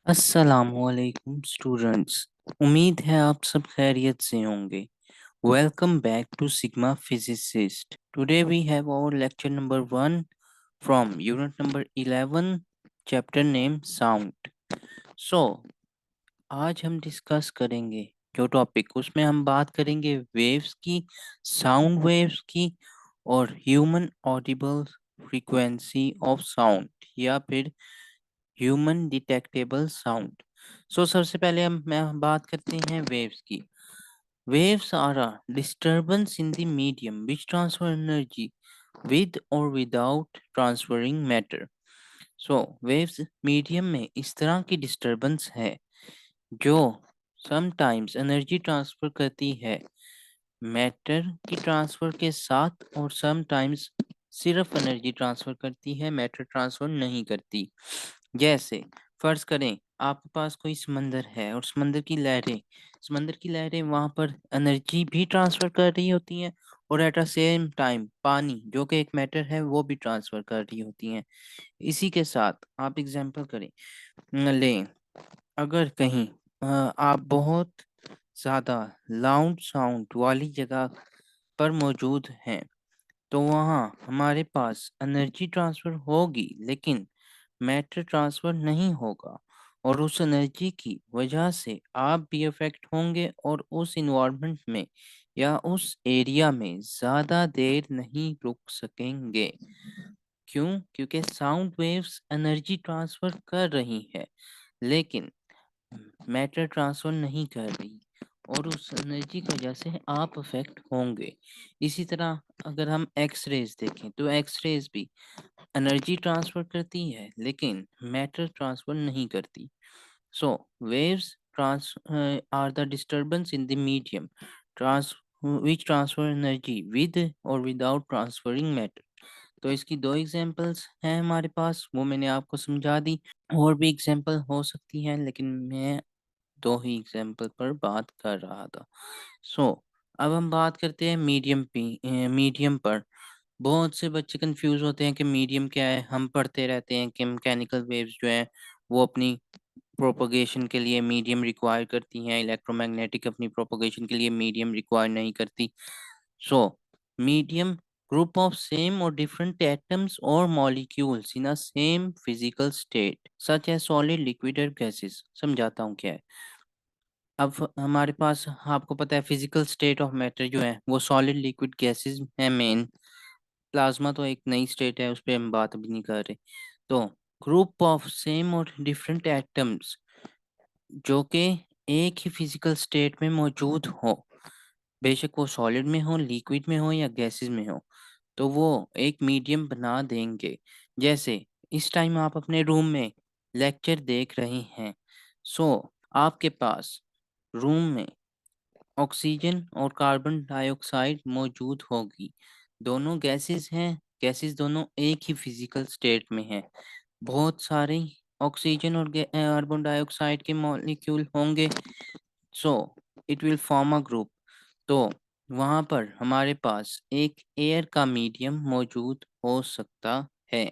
अस्सलामुअलैकुम स्टूडेंट्स। उम्मीद है आप सब खैरियत से होंगे। Welcome back to Sigma Physicist. Today we have our lecture number 1 from unit number 11, chapter name sound. So आज हम डिस्कस करेंगे जो टॉपिक, उसमें हम बात करेंगे वेव्स की, साउंड वेव्स की, और human audible frequency of sound या फिर ह्यूमन डिटेक्टेबल साउंड। सो सबसे पहले हम बात करते हैं वेव्स की। Waves are a disturbance in the medium which transfer energy with और without transferring matter. So waves medium में इस तरह की डिस्टर्बेंस है जो समटाइम्स एनर्जी ट्रांसफर करती है मैटर की ट्रांसफर के साथ, और समटाइम्स सिर्फ एनर्जी ट्रांसफर करती है, मैटर ट्रांसफर नहीं करती। जैसे फर्ज करें आपके पास कोई समंदर है और समंदर की लहरें वहां पर एनर्जी भी ट्रांसफर कर रही होती हैं, और एट अ सेम टाइम पानी जो कि एक मैटर है वो भी ट्रांसफर कर रही होती हैं। इसी के साथ आप एग्जांपल करें लें, अगर कहीं आप बहुत ज़्यादा लाउड साउंड वाली जगह पर मौजूद हैं, तो वहाँ हमारे पास एनर्जी ट्रांसफ़र होगी लेकिन मैटर ट्रांसफ़र नहीं होगा, और उस एनर्जी की वजह से आप भी अफेक्ट होंगे और उस इन्वायरमेंट में या उस एरिया में ज़्यादा देर नहीं रुक सकेंगे। क्यों? क्योंकि साउंड वेव्स एनर्जी ट्रांसफ़र कर रही है लेकिन मैटर ट्रांसफर नहीं कर रही, और उस एनर्जी की वजह से आप अफेक्ट होंगे। इसी तरह अगर हम एक्स रेज देखें तो एक्स रेज भी एनर्जी ट्रांसफर करती है लेकिन मैटर ट्रांसफर नहीं करती। So waves trans are the disturbance in the medium trans which transfer energy with और विदाउट ट्रांसफरिंग मैटर। तो इसकी दो एग्जांपल्स हैं हमारे पास, वो मैंने आपको समझा दी। और भी एग्जांपल हो सकती हैं लेकिन मैं दो ही एग्जाम्पल पर बात कर रहा था। सो अब हम बात करते हैं मीडियम पर। बहुत से बच्चे कंफ्यूज होते हैं कि मीडियम क्या है। हम पढ़ते रहते हैं कि मैकेनिकल वेव्स जो हैं वो अपनी प्रोपगेशन के लिए मीडियम रिक्वायर करती हैं, इलेक्ट्रोमैग्नेटिक अपनी प्रोपगेशन के लिए मीडियम रिक्वायर नहीं करती। So medium group of same और डिफरेंट एटम्स और molecules in a same physical state such as solid, liquid और गैसेस। समझाता हूँ क्या है। अब हमारे पास आपको पता है फिजिकल स्टेट ऑफ मैटर जो है वो सॉलिड, लिक्विड, गैसेस है मेन। प्लाज्मा तो एक नई स्टेट है, उस पर हम बात अभी नहीं कर रहे। तो ग्रुप ऑफ सेम और डिफरेंट एटम्स जो कि एक ही फिजिकल स्टेट में मौजूद हो, बेशक वो सॉलिड में हो, लिक्विड में हो या गैसेस में हो, तो वो एक मीडियम बना देंगे। जैसे इस टाइम आप अपने रूम में लेक्चर देख रहे हैं। सो आपके पास रूम में ऑक्सीजन और कार्बन डाइऑक्साइड मौजूद होगी। दोनों गैसेस हैं, गैसेस दोनों एक ही फिजिकल स्टेट में हैं। बहुत सारे ऑक्सीजन और कार्बन डाइऑक्साइड के मॉलिक्यूल होंगे। So it will form a group. तो वहाँ पर हमारे पास एक एयर का मीडियम मौजूद हो सकता है।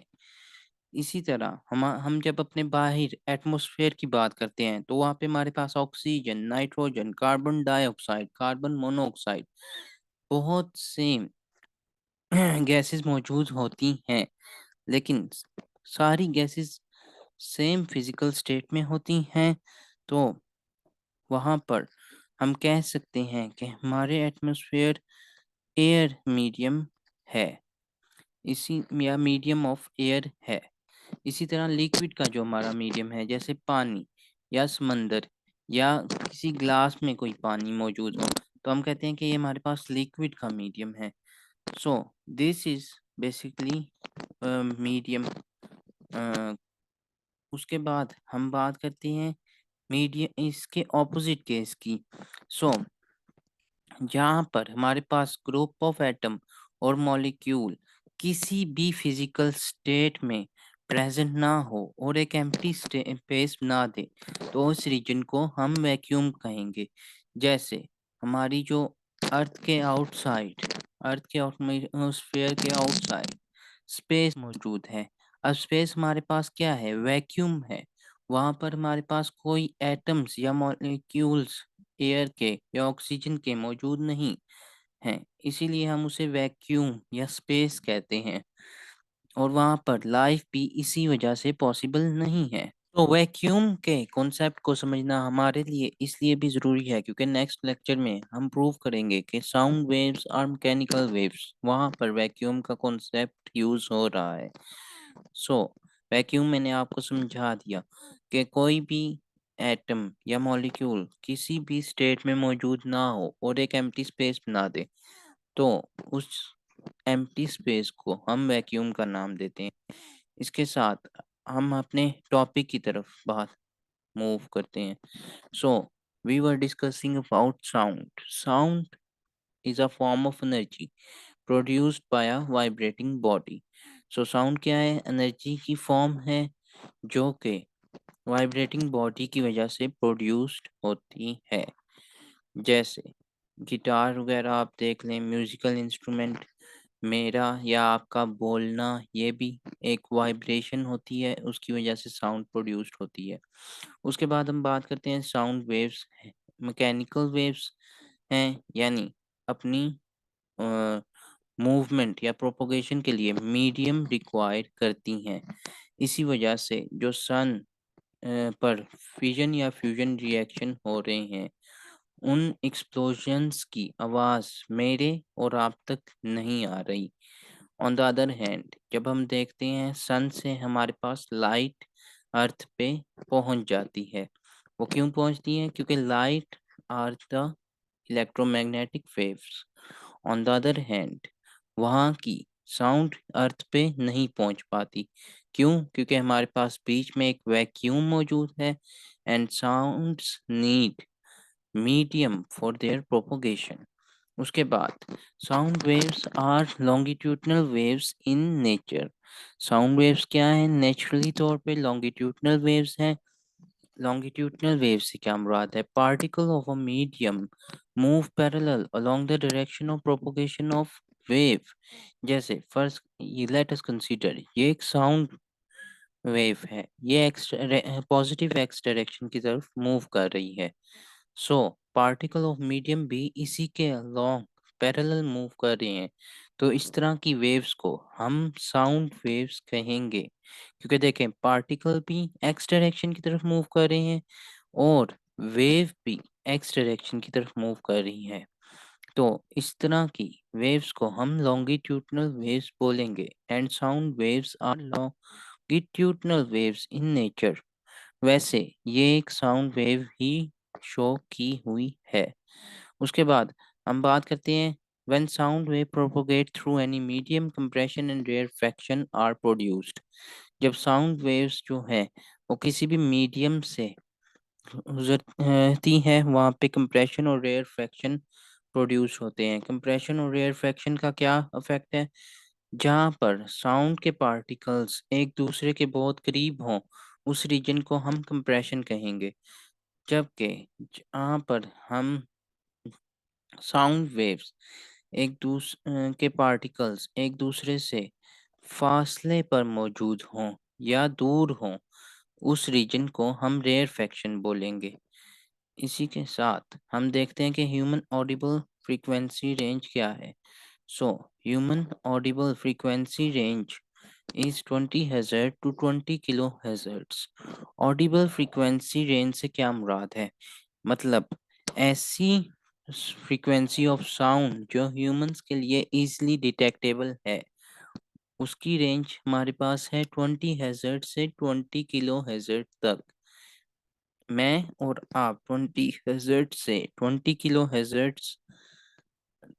इसी तरह हम जब अपने बाहर एटमॉस्फेयर की बात करते हैं तो वहाँ पे हमारे पास oxygen, nitrogen, carbon dioxide, carbon monoxide, बहुत सेम गैसेस मौजूद होती हैं। लेकिन सारी गैसेस सेम फिजिकल स्टेट में होती हैं, तो वहाँ पर हम कह सकते हैं कि हमारे एटमॉस्फेयर एयर मीडियम है, इसी या मीडियम ऑफ एयर है। इसी तरह लिक्विड का जो हमारा मीडियम है, जैसे पानी या समंदर या किसी ग्लास में कोई पानी मौजूद हो, तो हम कहते हैं कि ये हमारे पास लिक्विड का मीडियम है। So this is basically medium. उसके बाद हम बात करते हैं मीडियम इसके ऑपोजिट केस की। सो जहाँ पर हमारे पास ग्रुप ऑफ एटम और मॉलिक्यूल किसी भी फिजिकल स्टेट में प्रेजेंट ना हो और एक एम्प्टी स्पेस बना दे, तो उस रीजन को हम वैक्यूम कहेंगे। जैसे हमारी जो अर्थ के एटमॉस्फेयर के आउटसाइड स्पेस मौजूद है। अब स्पेस हमारे पास क्या है? वैक्यूम है। वहां पर हमारे पास कोई एटम्स या मॉलिक्यूल्स एयर के या ऑक्सीजन के मौजूद नहीं हैं, इसीलिए हम उसे वैक्यूम या स्पेस कहते हैं, और वहां पर लाइफ भी इसी वजह से पॉसिबल नहीं है। तो वैक्यूम के कॉन्सेप्ट को समझना हमारे लिए इसलिए भी ज़रूरी है क्योंकि नेक्स्ट लेक्चर में हम प्रूव करेंगे कि साउंड वेव्स और मैकेनिकल वेव्स वहाँ पर वैक्यूम का कॉन्सेप्ट यूज़ हो रहा है। सो वैक्यूम मैंने आपको समझा दिया कि कोई भी एटम या मॉलिक्यूल किसी भी स्टेट में मौजूद ना हो और एक एम्प्टी स्पेस बना दे, तो उस एम्प्टी स्पेस को हम वैक्यूम का नाम देते हैं। इसके साथ हम अपने टॉपिक की तरफ बात मूव करते हैं। So we were discussing about sound. Sound is a form of energy produced by a vibrating body. So sound क्या है? एनर्जी की फॉर्म है जो कि वाइब्रेटिंग बॉडी की वजह से प्रोड्यूस्ड होती है। जैसे गिटार वगैरह आप देख लें, म्यूजिकल इंस्ट्रूमेंट, मेरा या आपका बोलना, ये भी एक वाइब्रेशन होती है, उसकी वजह से साउंड प्रोड्यूस्ड होती है। उसके बाद हम बात करते हैं साउंड वेव्स। मैकेनिकल वेव्स हैं, यानी अपनी मूवमेंट या प्रोपोगेशन के लिए मीडियम रिक्वायर करती हैं। इसी वजह से जो सन पर फिजन या फ्यूजन रिएक्शन हो रहे हैं, उन एक्सप्लोजन्स की आवाज़ मेरे और आप तक नहीं आ रही। ऑन द अदर हैंड जब हम देखते हैं सन से हमारे पास लाइट अर्थ पे पहुंच जाती है। वो क्यों पहुंचती है? क्योंकि light are the electromagnetic waves. On the other hand वहाँ की साउंड अर्थ पे नहीं पहुंच पाती। क्यों? क्योंकि हमारे पास बीच में एक वैक्यूम मौजूद है and sounds need medium for their propagation. उसके बाद sound waves are longitudinal waves in nature. Sound waves क्या है? नेचुरली तौर पे लॉन्गिट्यूडनल वेव्स हैं। लॉन्गिट्यूडनल वेव से क्या मुराद है? Particle of a medium move parallel along the direction of propagation of wave. जैसे फर्स्ट लेट अस कंसीडर, ये एक साउंड वेव है, ये एक्स पॉजिटिव एक्स डायरेक्शन की तरफ मूव कर रही है। सो पार्टिकल ऑफ मीडियम भी इसी के अलोंग पैरेलल मूव कर रहे हैं। तो इस तरह की वेव्स को हम साउंड वेव्स कहेंगे, क्योंकि देखें पार्टिकल भी एक्स डायरेक्शन की तरफ मूव कर रहे हैं और वेव भी एक्स डायरेक्शन की तरफ मूव कर रही है। तो इस तरह की वेव्स को हम लॉन्गिट्यूडनल वेव्स बोलेंगे and sound waves are longitudinal waves in nature. वैसे ये एक साउंड वेव ही शो की हुई है। उसके बाद हम बात करते हैं when sound wave propagate through any medium, compression and rarefaction are produced। जब साउंड वेव्स जो है वो किसी भी मीडियम से गुजरती है, वहाँ पे कंप्रेशन और रेयर फ्रैक्शन प्रोड्यूस होते हैं। कंप्रेशन और रेयर फ्रैक्शन का क्या इफेक्ट है? जहाँ पर साउंड के पार्टिकल्स एक दूसरे के बहुत करीब हों, उस रीजन को हम कंप्रेशन कहेंगे। जबकि जहाँ पर हम साउंड वेव्स के पार्टिकल्स एक दूसरे से फासले पर मौजूद हों या दूर हों, उस रीजन को हम रेयर फ्रैक्शन बोलेंगे। इसी के साथ हम देखते हैं कि ह्यूमन ऑडिबल फ्रीक्वेंसी रेंज क्या है। So human audible frequency range is 20 hertz to 20 kilo hertz. Audible frequency range से क्या मुराद है? मतलब ऐसी फ्रीक्वेंसी ऑफ साउंड जो ह्यूमंस के लिए इजीली डिटेक्टेबल है, उसकी रेंज हमारे पास है 20 हर्ट्ज से 20 किलो हर्ट्ज तक। मैं और आप 20 हर्ट्ज से 20 किलो हर्ट्ज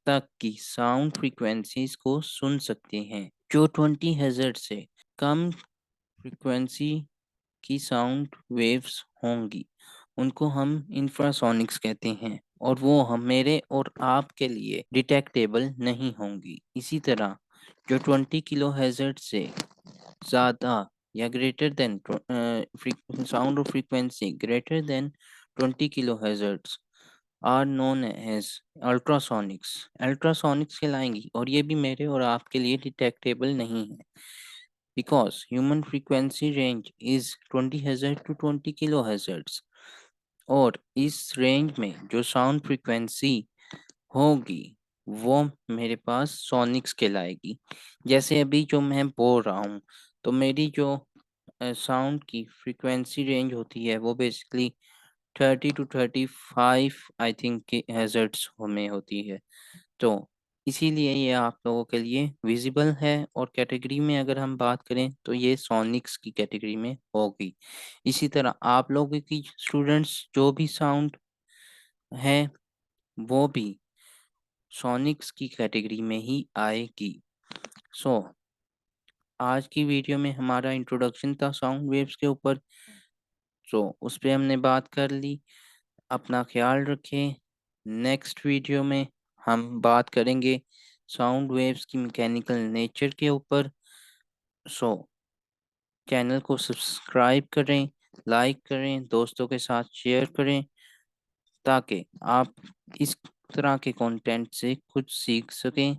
तक की साउंड फ्रीक्वेंसीज को सुन सकते हैं। जो 20 हर्ट्ज से कम फ्रीक्वेंसी की साउंड वेव्स होंगी, उनको हम इंफ्रासोनिक्स कहते हैं और वो हम मेरे और आपके लिए डिटेक्टेबल नहीं होंगी। इसी तरह जो 20 किलो हर्ट्ज से ज़्यादा या greater than sound of frequency greater than 20 kilo hertz are known as ultrasonics. Ultrasonics कहलाएंगी और ये भी मेरे और आपके लिए डिटेक्टेबल नहीं है। because human frequency range is 20 Hz to 20 kHz और इस रेंज में जो साउंड फ्रीक्वेंसी होगी वो मेरे पास सोनिक्स कहलाएगी। जैसे अभी जो मैं बोल रहा हूँ तो मेरी जो साउंड की फ्रीक्वेंसी रेंज होती है वो बेसिकली 30 to 35 आई थिंक के हर्ट्ज में होती है। तो इसीलिए ये आप लोगों के लिए विजिबल है और कैटेगरी में अगर हम बात करें तो ये सोनिक्स की कैटेगरी में होगी। इसी तरह आप लोगों की स्टूडेंट्स जो भी साउंड है वो भी सोनिक्स की कैटेगरी में ही आएगी। सो आज की वीडियो में हमारा इंट्रोडक्शन था साउंड वेव्स के ऊपर। सो उस पर हमने बात कर ली। अपना ख्याल रखें। नेक्स्ट वीडियो में हम बात करेंगे साउंड वेव्स की मैकेनिकल नेचर के ऊपर। सो चैनल को सब्सक्राइब करें, लाइक करें, दोस्तों के साथ शेयर करें ताकि आप इस तरह के कंटेंट से कुछ सीख सकें।